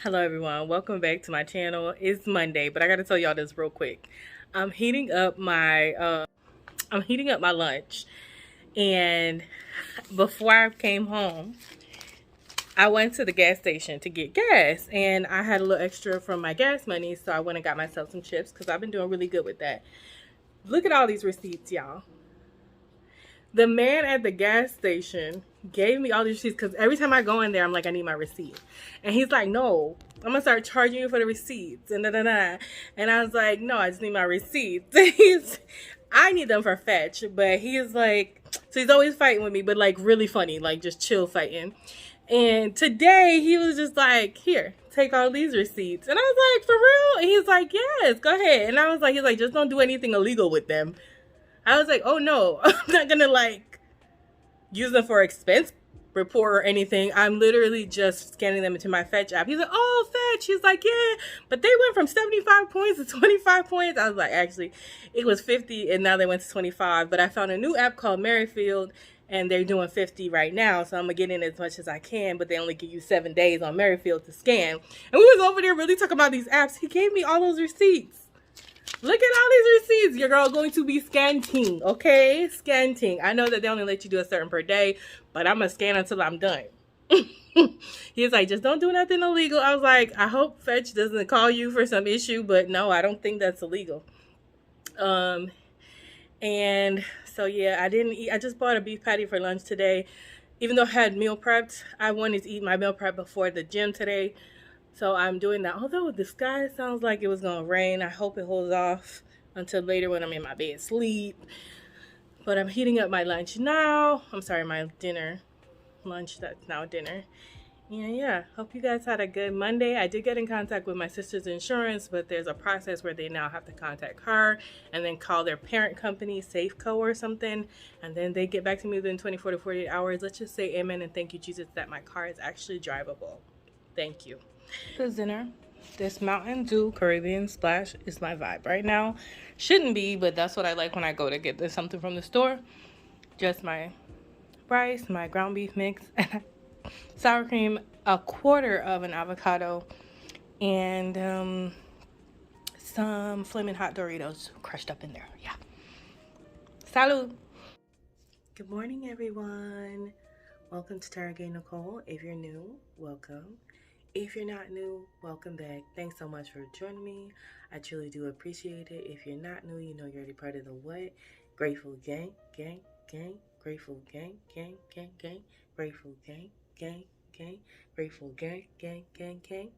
Hello everyone, welcome back to my channel. It's Monday, but I gotta tell y'all this real quick. I'm heating up my lunch, and before I came home, I went to the gas station to get gas, and I had a little extra from my gas money, so I went and got myself some chips because I've been doing really good with that. Look at all these receipts, y'all. The man at the gas station gave me all these receipts because every time I go in there, I'm like, I need my receipt. And he's like, no, I'm going to start charging you for the receipts. And da-da-da. And I was like, no, I just need my receipts. I need them for fetch. But he's like, so he's always fighting with me, but like really funny, like just chill fighting. And today he was just like, here, take all these receipts. And I was like, for real? And he's like, yes, go ahead. And I was like, he's like, just don't do anything illegal with them. I was like, oh no, I'm not gonna like use them for expense report or anything. I'm literally just scanning them into my Fetch app. He's like, oh, Fetch. He's like, yeah, but they went from 75 points to 25 points. I was like, actually, it was 50 and now they went to 25. But I found a new app called Merrifield and they're doing 50 right now. So I'm gonna get in as much as I can, but they only give you 7 days on Merrifield to scan. And we was over there really talking about these apps. He gave me all those receipts. Look at all these receipts. Your girl going to be scanting, okay? Scanting. I know that they only let you do a certain per day, but I'm going to scan until I'm done. He's like, just don't do nothing illegal. I was like, I hope Fetch doesn't call you for some issue, but no, I don't think that's illegal. And so, yeah, I didn't eat. I just bought a beef patty for lunch today. Even though I had meal prepped, I wanted to eat my meal prep before the gym today. So I'm doing that. Although the sky sounds like it was going to rain. I hope it holds off until later when I'm in my bed sleep. But I'm heating up my lunch now. I'm sorry, my dinner. Lunch that's now dinner. And yeah, hope you guys had a good Monday. I did get in contact with my sister's insurance, but there's a process where they now have to contact her and then call their parent company, Safeco or something. And then they get back to me within 24 to 48 hours. Let's just say amen and thank you, Jesus, that my car is actually drivable. Thank you. This dinner, this Mountain Dew Caribbean Splash is my vibe right now. Shouldn't be, but that's what I like when I go to get something from the store. Just my rice, my ground beef mix, sour cream, a quarter of an avocado, and some flaming hot Doritos crushed up in there. Yeah. Salud. Good morning, everyone. Welcome to Target Nicole. If you're new, welcome. If you're not new, welcome back. Thanks so much for joining me. I truly do appreciate it. If you're not new, you know you're already part of the what? Grateful gang, gang, gang. Grateful gang, gang, gang, gang. Grateful gang, gang, gang. Grateful gang, gang, gang, gang.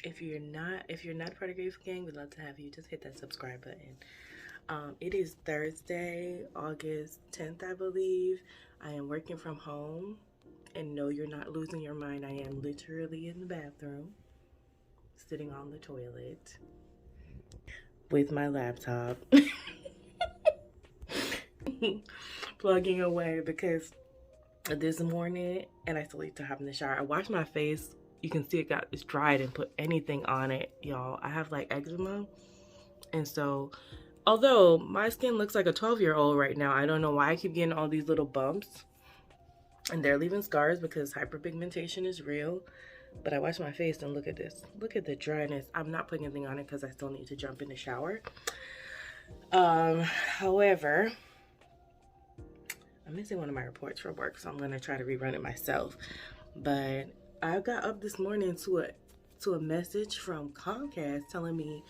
If you're not part of Grateful Gang, we'd love to have you. Just hit that subscribe button. It is Thursday, August 10th, I believe. I am working from home. And no, you're not losing your mind. I am literally in the bathroom, sitting on the toilet with my laptop, plugging away because this morning, and I still need to hop in the shower. I washed my face. You can see it's dry. I didn't put anything on it, y'all. I have like eczema. And so, although my skin looks like a 12-year-old right now, I don't know why I keep getting all these little bumps. And they're leaving scars because hyperpigmentation is real. But I wash my face and look at this. Look at the dryness. I'm not putting anything on it because I still need to jump in the shower. However, I'm missing one of my reports for work, so I'm going to try to rerun it myself. But I got up this morning to a message from Comcast telling me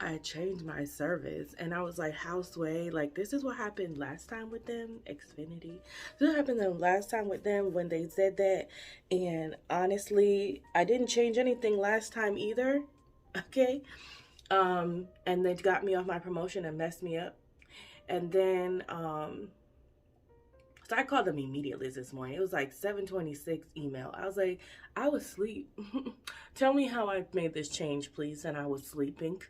I changed my service, and I was like, how sway? Like, this is what happened last time with them, Xfinity. This happened last time with them when they said that, and honestly, I didn't change anything last time either, okay? And they got me off my promotion and messed me up, and then, so I called them immediately this morning. It was like 7:26 email. I was like, I was asleep. Tell me how I made this change, please, and I was sleeping.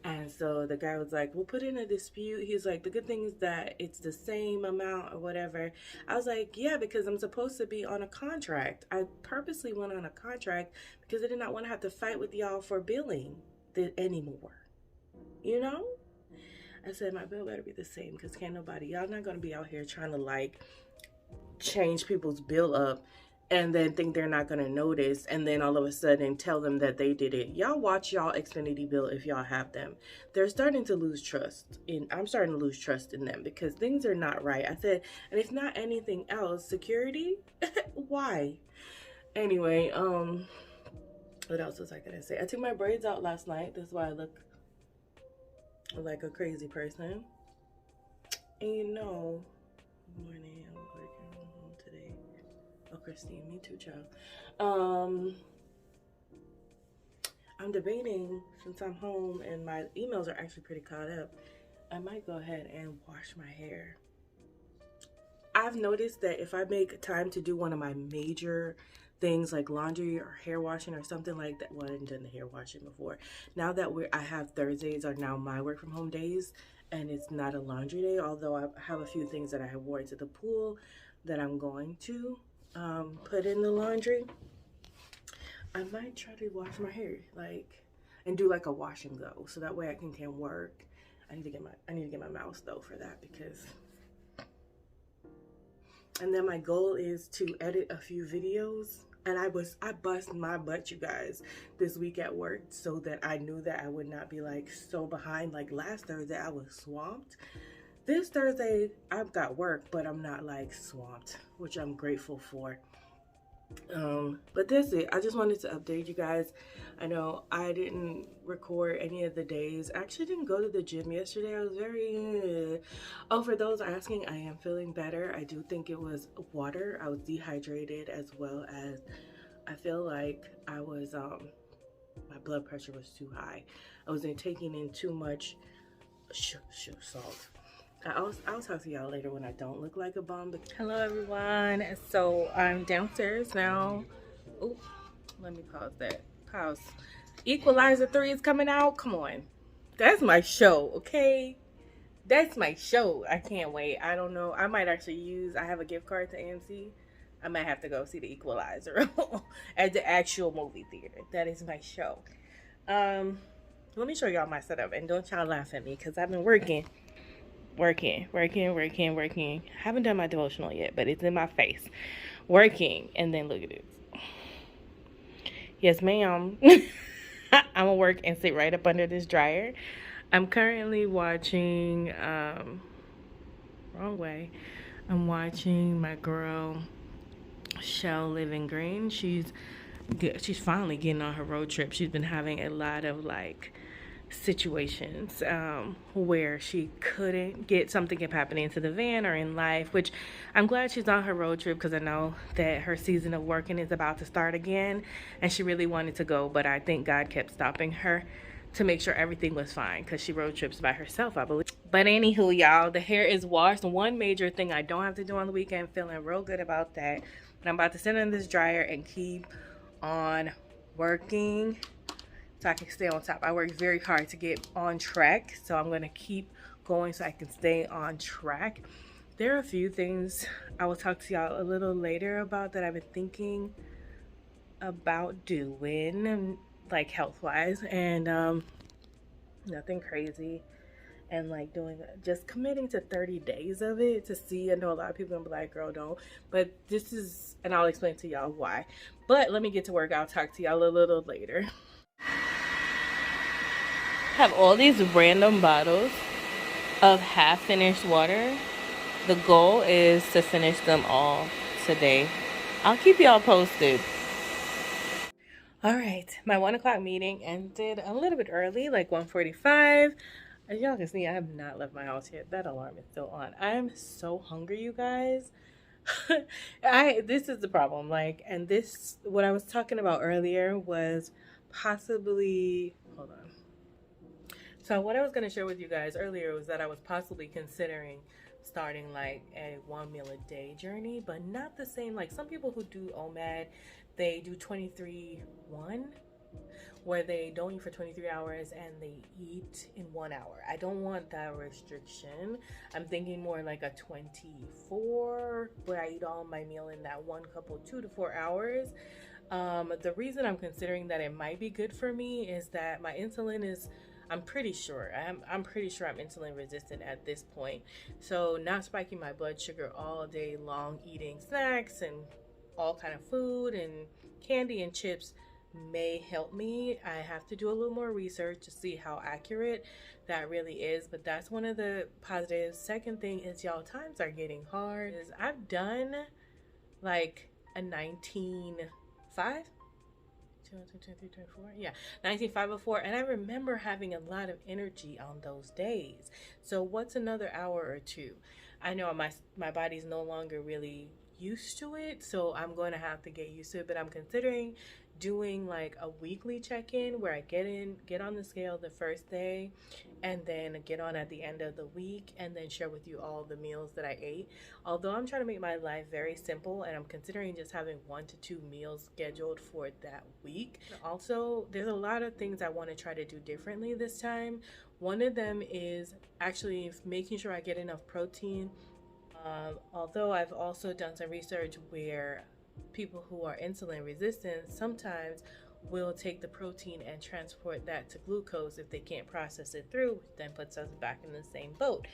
And so the guy was like, we'll put in a dispute. He's like, the good thing is that it's the same amount or whatever. I was like, yeah, because I'm supposed to be on a contract. I purposely went on a contract because I did not want to have to fight with y'all for billing anymore. You know? I said, my bill better be the same because y'all not going to be out here trying to like change people's bill up and then think they're not going to notice, and then all of a sudden tell them that they did it. Y'all watch y'all Xfinity bill if y'all have them. They're starting to lose trust, and I'm starting to lose trust in them because things are not right. I said, and if not anything else, security. Why? Anyway, what else was I gonna say? I took my braids out last night. That's why I look like a crazy person. And you know, good morning. I'm working from home today. Oh, Christine, me too, child. I'm debating, since I'm home and my emails are actually pretty caught up, I might go ahead and wash my hair. I've noticed that if I make time to do one of my major things like laundry or hair washing or something like that, well, I hadn't done the hair washing before. Now that I have Thursdays are now my work from home days, and it's not a laundry day, although I have a few things that I have worn to the pool that I'm going to put in the laundry. I might try to wash my hair, like, and do like a wash and go, so that way I can work. I need to get my mouse though for that, because. And then my goal is to edit a few videos, and I bust my butt, you guys, this week at work, so that I knew that I would not be like so behind. Like last Thursday I was swamped. This Thursday I've got work, but I'm not like swamped, which I'm grateful for. But that's it. I just wanted to update you guys. I know I didn't record any of the days. I actually didn't go to the gym yesterday. I was very oh, for those asking, I am feeling better. I do think it was water. I was dehydrated, as well as I feel like I was my blood pressure was too high. I wasn't taking in too much salt. I'll talk to y'all later when I don't look like a bum. Hello everyone. So I'm downstairs now. Oh, let me pause that. Pause. Equalizer 3 is coming out. Come on. That's my show, okay? That's my show. I can't wait. I don't know. I might actually I have a gift card to AMC. I might have to go see the Equalizer at the actual movie theater. That is my show. Let me show y'all my setup, and don't y'all laugh at me because I've been working. Haven't done my devotional yet, but it's in my face. Working, and then look at this. Yes, ma'am. I'm gonna work and sit right up under this dryer. I'm currently watching, wrong way. I'm watching my girl, Shell Living Green. She's finally getting on her road trip. She's been having a lot of like situations where she couldn't get something kept happening to the van or in life, which I'm glad she's on her road trip, because I know that her season of working is about to start again, and she really wanted to go, but I think God kept stopping her to make sure everything was fine, because she road trips by herself, I believe. But anywho, y'all, the hair is washed. One major thing I don't have to do on the weekend, feeling real good about that, but I'm about to sit in this dryer and keep on working so I can stay on top. I work very hard to get on track, so I'm going to keep going so I can stay on track. There are a few things I will talk to y'all a little later about that I've been thinking about doing, like health-wise, and nothing crazy. And like just committing to 30 days of it to see. I know a lot of people gonna be like, girl, don't. But this is, and I'll explain to y'all why. But let me get to work. I'll talk to y'all a little later. Have all these random bottles of half-finished water. The goal is to finish them all today. I'll keep y'all posted. All right, my 1 o'clock meeting ended a little bit early, like 1:45. As y'all can see, I have not left my house yet. That alarm is still on. I am so hungry, you guys. This is the problem. Like, and this, what I was talking about earlier was possibly, hold on. So what I was going to share with you guys earlier was that I was possibly considering starting like a 1 meal a day journey, but not the same. Like some people who do OMAD, they do 23-1, where they don't eat for 23 hours and they eat in 1 hour. I don't want that restriction. I'm thinking more like a 24, where I eat all my meal in that one couple 2 to 4 hours. The reason I'm considering that it might be good for me is that my insulin is, I'm pretty sure I'm insulin resistant at this point. So not spiking my blood sugar all day long, eating snacks and all kind of food and candy and chips may help me. I have to do a little more research to see how accurate that really is, but that's one of the positives. Second thing is, y'all, times are getting hard. I've done like a 19.5, yeah, 19.5 before, and I remember having a lot of energy on those days. So what's another hour or two? I know my body's no longer really used to it, so I'm going to have to get used to it, but I'm considering doing like a weekly check-in where I get on the scale the first day and then get on at the end of the week and then share with you all the meals that I ate. Although I'm trying to make my life very simple, and I'm considering just having 1 to 2 meals scheduled for that week. Also, there's a lot of things I want to try to do differently this time. One of them is actually making sure I get enough protein. Although I've also done some research where people who are insulin resistant sometimes will take the protein and transport that to glucose if they can't process it through, which then puts us back in the same boat.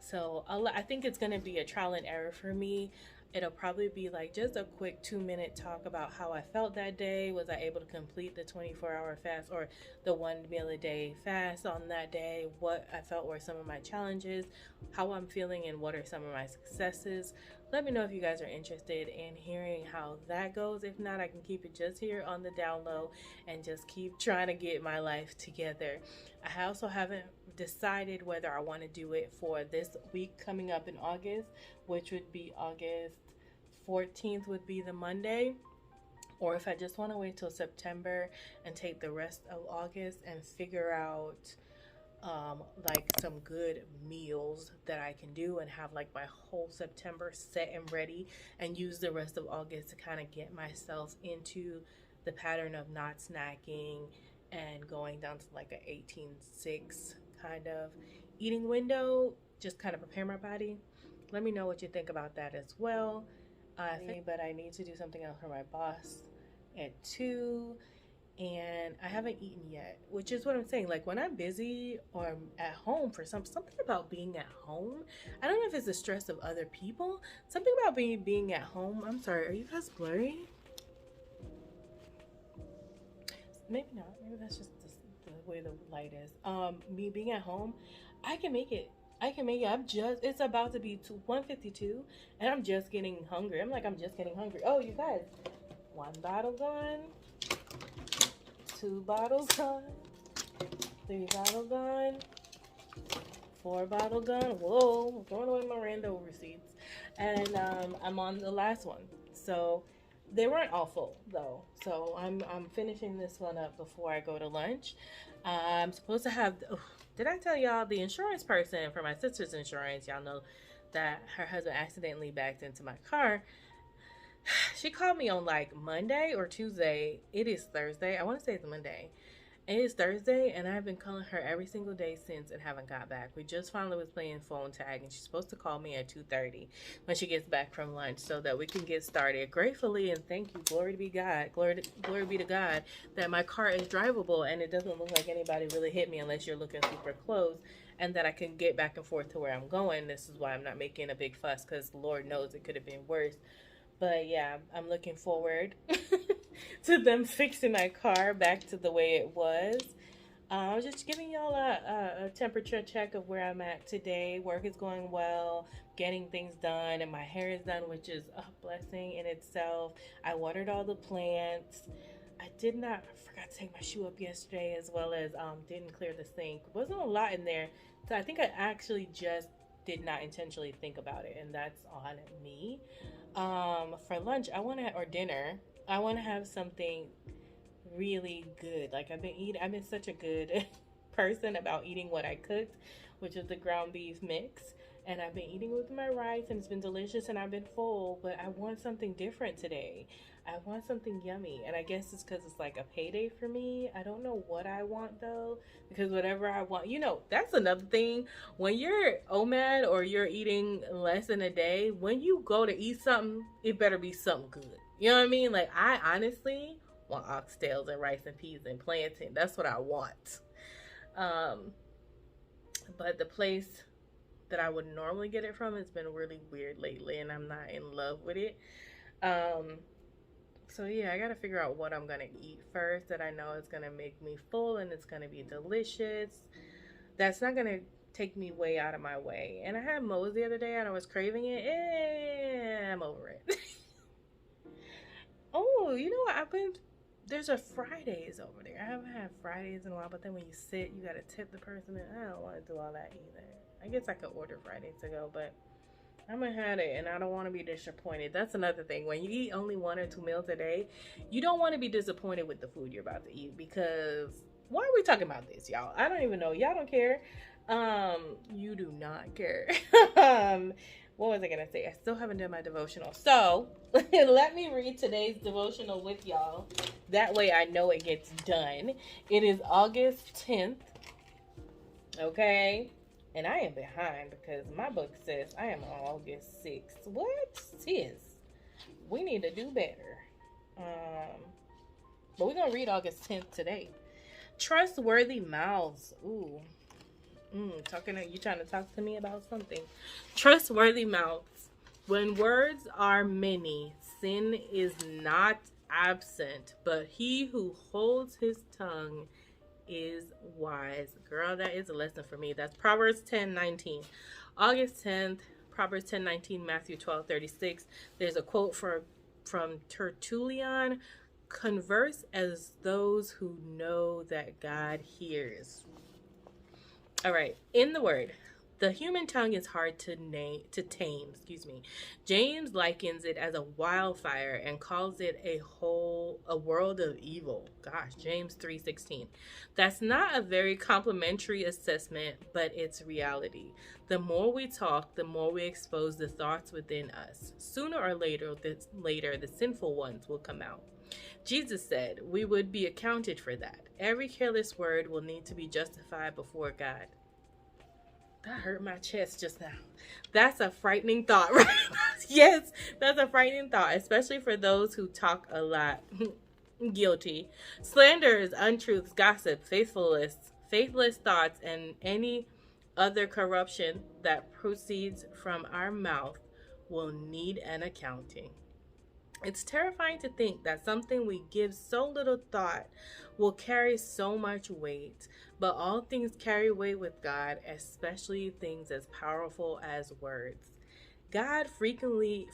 So I think it's going to be a trial and error for me. It'll probably be like just a quick 2-minute talk about how I felt that day. Was I able to complete the 24-hour fast or the 1 meal a day fast on that day? What I felt were some of my challenges, how I'm feeling, and what are some of my successes. Let me know if you guys are interested in hearing how that goes. If not, I can keep it just here on the down low and just keep trying to get my life together. I also haven't decided whether I want to do it for this week coming up in August, which would be August 14th would be the Monday, or if I just want to wait till September and take the rest of August and figure out like some good meals that I can do and have like my whole September set and ready, and use the rest of August to kind of get myself into the pattern of not snacking and going down to like a 18-6 kind of eating window, just kind of prepare my body. Let me know what you think about that as well. But I need to do something else for my boss at 2, and I haven't eaten yet, which is what I'm saying. Like when I'm busy or I'm at home for something about being at home. I don't know if it's the stress of other people. Something about being at home. I'm sorry, are you guys blurry? Maybe not. Maybe that's just the way the light is. Me being at home, I can make it. It's about to be 1:52, and I'm just getting hungry. I'm just getting hungry. Oh, you guys, 1 bottle gone, 2 bottles gone, 3 bottle gone, 4 bottle gone. Whoa, I'm throwing away my rando receipts. And I'm on the last one. So they weren't all full though. So I'm finishing this one up before I go to lunch. I'm supposed to have, did I tell y'all the insurance person for my sister's insurance? Y'all know that her husband accidentally backed into my car. She called me on like Monday or Tuesday. It is Thursday. I want to say it's Monday. It is Thursday, and I've been calling her every single day since and haven't got back. We just finally was playing phone tag, and she's supposed to call me at 2:30 when she gets back from lunch so that we can get started. Gratefully, and thank you, glory to be God, glory be to God, that my car is drivable and it doesn't look like anybody really hit me unless you're looking super close, and that I can get back and forth to where I'm going. This is why I'm not making a big fuss, because Lord knows it could have been worse. But yeah, I'm looking forward to them fixing my car back to the way it was. I was just giving y'all a temperature check of where I'm at today. Work is going well, getting things done, and my hair is done, which is a blessing in itself. I watered all the plants. I forgot to take my shoe up yesterday, as well as didn't clear the sink. Wasn't a lot in there, so I think I actually just did not intentionally think about it, and that's on me. For lunch, or dinner, I want to have something really good. Like I've been such a good person about eating what I cooked, which is the ground beef mix. And I've been eating with my rice, and it's been delicious, and I've been full, but I want something different today. I want something yummy, and I guess it's because it's like a payday for me. I don't know what I want though, because whatever I want, that's another thing. When you're omad or you're eating less than a day, when you go to eat something, it better be something good. You know what I mean? Like I honestly want oxtails and rice and peas and plantain. That's what I want. But the place that I would normally get it from has been really weird lately, and I'm not in love with it. So yeah, I gotta figure out what I'm gonna eat first that I know is gonna make me full and it's gonna be delicious. That's not gonna take me way out of my way. And I had Moe's the other day and I was craving it and I'm over it. Oh, you know what? There's a Fridays over there. I haven't had Fridays in a while, but then when you sit, you gotta tip the person, and I don't want to do all that either. I guess I could order Fridays to go, but I'm gonna have it, and I don't want to be disappointed. That's another thing. When you eat only 1 or 2 meals a day, you don't want to be disappointed with the food you're about to eat because why are we talking about this, y'all? I don't even know. Y'all don't care. You do not care. What was I gonna say? I still haven't done my devotional. So let me read today's devotional with y'all. That way I know it gets done. It is August 10th. Okay. And I am behind because my book says I am on August 6th. What? Sis? We need to do better. But we're gonna read August 10th today. Trustworthy mouths. Ooh. You trying to talk to me about something. Trustworthy mouths. When words are many, sin is not absent, but he who holds his tongue is wise. Girl, that is a lesson for me. That's Proverbs 10:19. August 10th, Proverbs 10:19, Matthew 12:36. There's a quote from Tertullian. Converse as those who know that God hears. All right, in the word, the human tongue is hard to tame. James likens it as a wildfire and calls it a world of evil. Gosh, James 3:16. That's not a very complimentary assessment, but it's reality. The more we talk, the more we expose the thoughts within us. Sooner or later, the sinful ones will come out. Jesus said we would be accounted for that. Every careless word will need to be justified before God. That hurt my chest just now. That's a frightening thought, right? Yes, that's a frightening thought, especially for those who talk a lot. Guilty. Slanders, untruths, gossip, faithless thoughts, and any other corruption that proceeds from our mouth will need an accounting. It's terrifying to think that something we give so little thought will carry so much weight, but all things carry weight with God, especially things as powerful as words. God frequently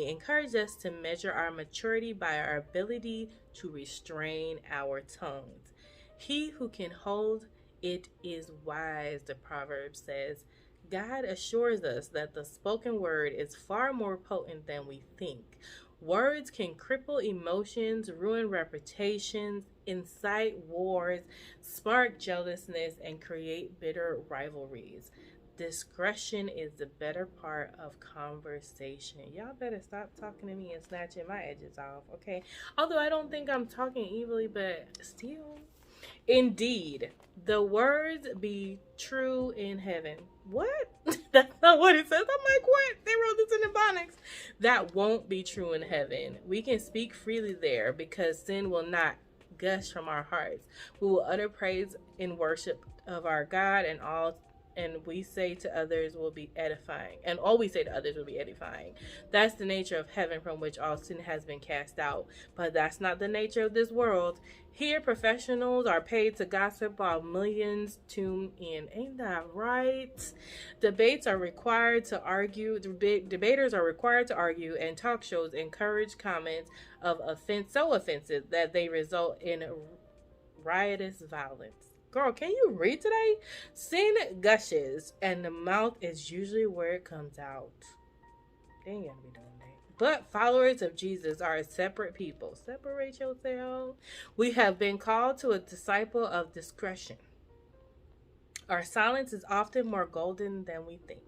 encourages us to measure our maturity by our ability to restrain our tongues. He who can hold it is wise, the proverb says. God assures us that the spoken word is far more potent than we think. Words can cripple emotions, ruin reputations, incite wars, spark jealousness, and create bitter rivalries. Discretion is the better part of conversation. Y'all better stop talking to me and snatching my edges off, okay? Although I don't think I'm talking evilly, but still. Indeed, the words be true in heaven. What? That's not what it says. I'm like, what? They wrote this in Ebonics. That won't be true in heaven. We can speak freely there because sin will not gush from our hearts. We will utter praise in worship of our God, and we say to others will be edifying. And all we say to others will be edifying. That's the nature of heaven from which all sin has been cast out. But that's not the nature of this world. Here, professionals are paid to gossip while millions tune in. Ain't that right? Debaters are required to argue, and talk shows encourage comments of so offensive that they result in riotous violence. Girl, can you read today? Sin gushes, and the mouth is usually where it comes out. They ain't gonna be doing that. But followers of Jesus are a separate people. Separate yourself. We have been called to a disciple of discretion. Our silence is often more golden than we think.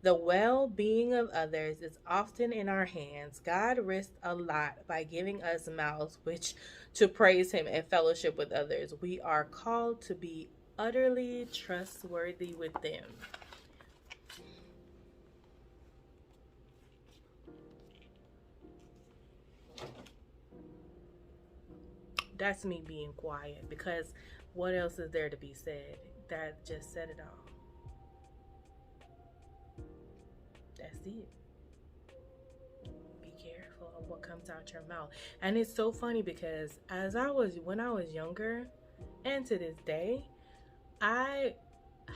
The well-being of others is often in our hands. God risked a lot by giving us mouths which to praise him and fellowship with others. We are called to be utterly trustworthy with them. That's me being quiet because what else is there to be said? That just said it all. That's it. Be careful. of what comes out your mouth. And it's so funny because when I was younger, and to this day, I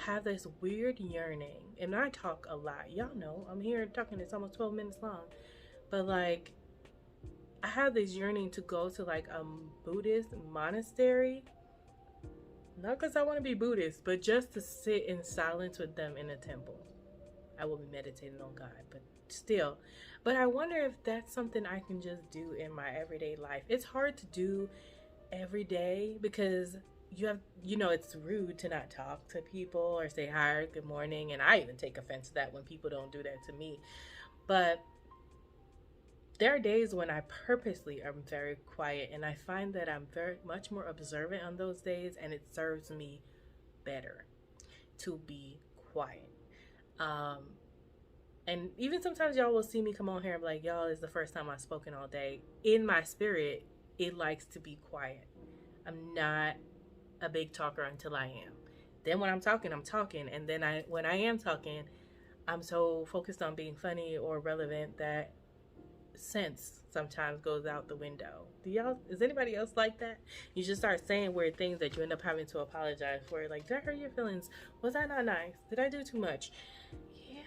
have this weird yearning, and I talk a lot. Y'all know I'm here talking. It's almost 12 minutes long, but like, I have this yearning to go to like a Buddhist monastery. Not because I want to be Buddhist, but just to sit in silence with them in a temple. I will be meditating on God, but still. But I wonder if that's something I can just do in my everyday life. It's hard to do every day because it's rude to not talk to people or say hi or good morning. And I even take offense to that when people don't do that to me. But there are days when I purposely am very quiet, and I find that I'm very much more observant on those days, and it serves me better to be quiet. And even sometimes y'all will see me come on here and be like, y'all, is the first time I've spoken all day. In my spirit, it likes to be quiet. I'm not a big talker until I am. Then when I'm talking, and then when I am talking, I'm so focused on being funny or relevant that sense sometimes goes out the window. Is anybody else like that? You just start saying weird things that you end up having to apologize for. Like, did I hurt your feelings? Was I not nice? Did I do too much? Yeah.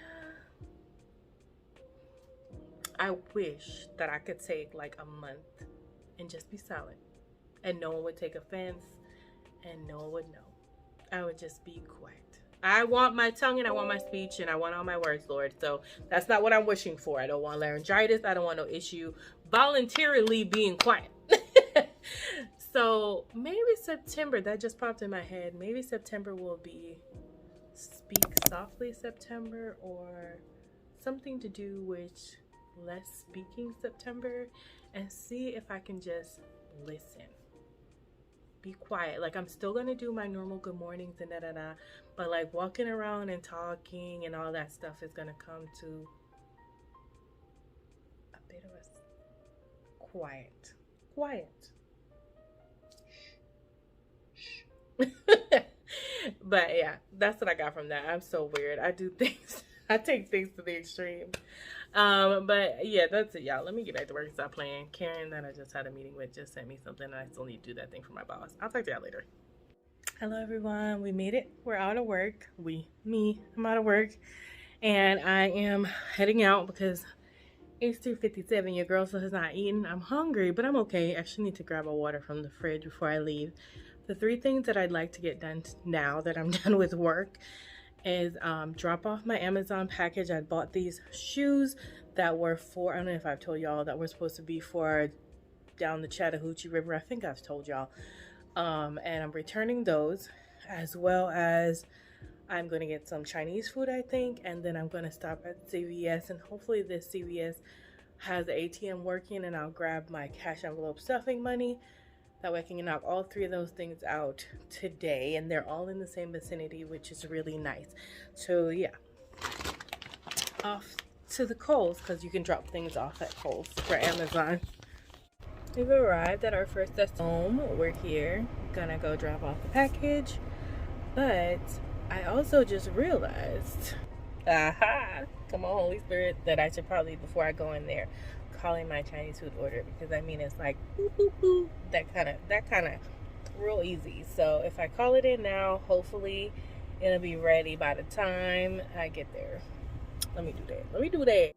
I wish that I could take like a month and just be silent, and no one would take offense, and no one would know. I would just be quiet. I want my tongue, and I want my speech, and I want all my words, Lord. So that's not what I'm wishing for. I don't want laryngitis. I don't want no issue voluntarily being quiet. So maybe September, that just popped in my head. Maybe September will be Speak Softly September, or something to do with less speaking September, and see if I can just listen. Be quiet. Like, I'm still gonna do my normal good mornings and but like walking around and talking and all that stuff is gonna come to a bit of a quiet. But yeah, that's what I got from that. I'm so weird. I do things. I take things to the extreme. But yeah, that's it, y'all. Let me get back to work and stop playing. Karen, that I just had a meeting with, just sent me something, and I still need to do that thing for my boss. I'll talk to y'all later. Hello, everyone. We made it. We're out of work. I'm out of work, and I am heading out because it's 2:57. Your girl still has not eaten. I'm hungry, but I'm okay. I actually need to grab a water from the fridge before I leave. The 3 things that I'd like to get done now that I'm done with work is drop off my Amazon package. I bought these shoes that were for, I don't know if I've told y'all, that were supposed to be for down the Chattahoochee River. I think I've told y'all. And I'm returning those, as well as I'm going to get some Chinese food, I think, and then I'm going to stop at CVS, and hopefully this CVS has the ATM working, and I'll grab my cash envelope stuffing money. That way I can knock all 3 of those things out today, and they're all in the same vicinity, which is really nice. So yeah, off to the Kohl's, because you can drop things off at Kohl's for Amazon. We've arrived at our first destination home. We're here, gonna go drop off the package, but I also just realized, come on, Holy Spirit, that I should probably, before I go in there, calling my Chinese food order, because I mean, it's like boop, boop, boop, that kind of real easy. So if I call it in now, hopefully it'll be ready by the time I get there. Let me do that.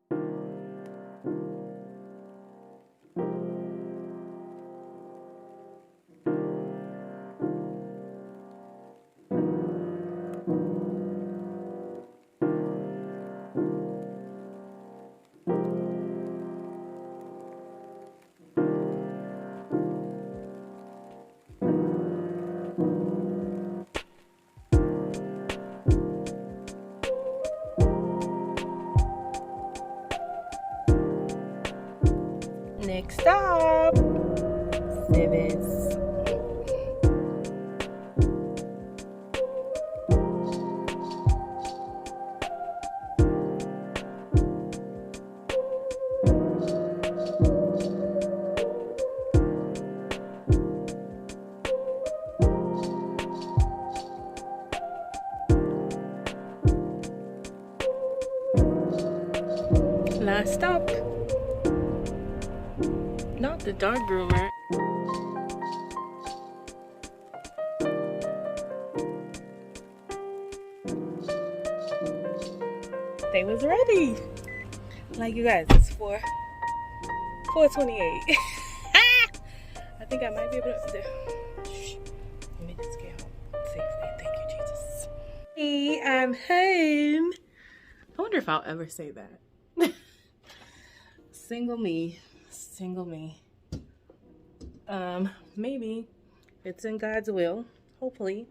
Next stop, Civis. Last stop. The dog groomer. They was ready. Like, you guys, it's 4:28. I think I might be able to. Let me just get home safely. Thank you, Jesus. Hey, I'm home. I wonder if I'll ever say that. Single me. Single me. Maybe. It's in God's will. Hopefully.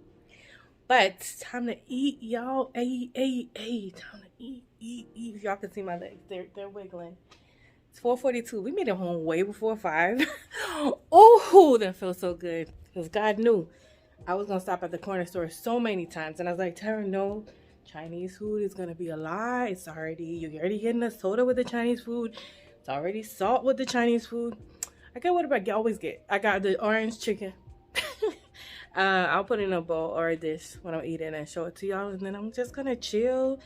But time to eat, y'all. Time to eat. If y'all can see my legs, they're wiggling. It's 4:42. We made it home way before 5. Oh, that feels so good. Because God knew I was gonna stop at the corner store so many times, and I was like, Tara, no, Chinese food is gonna be a lie. You're already getting a soda with the Chinese food. It's already salt with the Chinese food. I got what I always get. I got the orange chicken. I'll put it in a bowl or a dish when I'm eating and show it to y'all, and then I'm just gonna chill.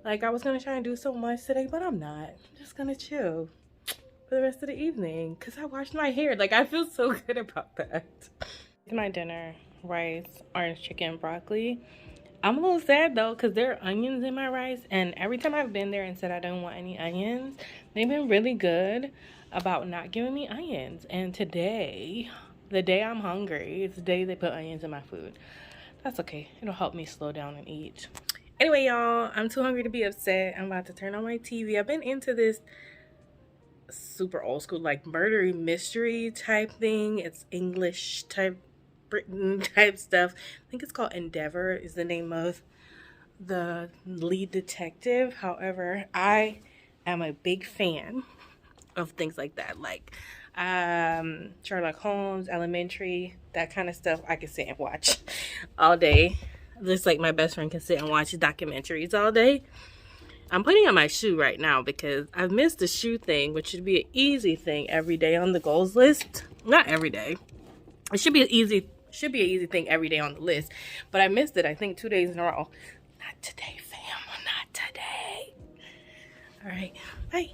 Like, I was gonna try and do so much today, but I'm not. I'm just gonna chill for the rest of the evening because I washed my hair. Like, I feel so good about that. My dinner: rice, orange chicken, broccoli. I'm a little sad though because there are onions in my rice, and every time I've been there and said I don't want any onions, they've been really good about not giving me onions. And today, the day I'm hungry, it's the day they put onions in my food. That's okay. It'll help me slow down and eat. Anyway, y'all, I'm too hungry to be upset. I'm about to turn on my TV. I've been into this super old school, like, murder mystery type thing. It's English type, Britain type stuff. I think it's called Endeavor is the name of the lead detective. However, I am a big fan of things like that, like Sherlock Holmes, Elementary, that kind of stuff. I can sit and watch all day. Just like my best friend can sit and watch documentaries all day. I'm putting on my shoe right now because I've missed the shoe thing, which should be an easy thing every day on the goals list. Not every day. It should be an easy thing every day on the list. But I missed it, I think, 2 days in a row. Not today, fam. Not today. All right. Bye.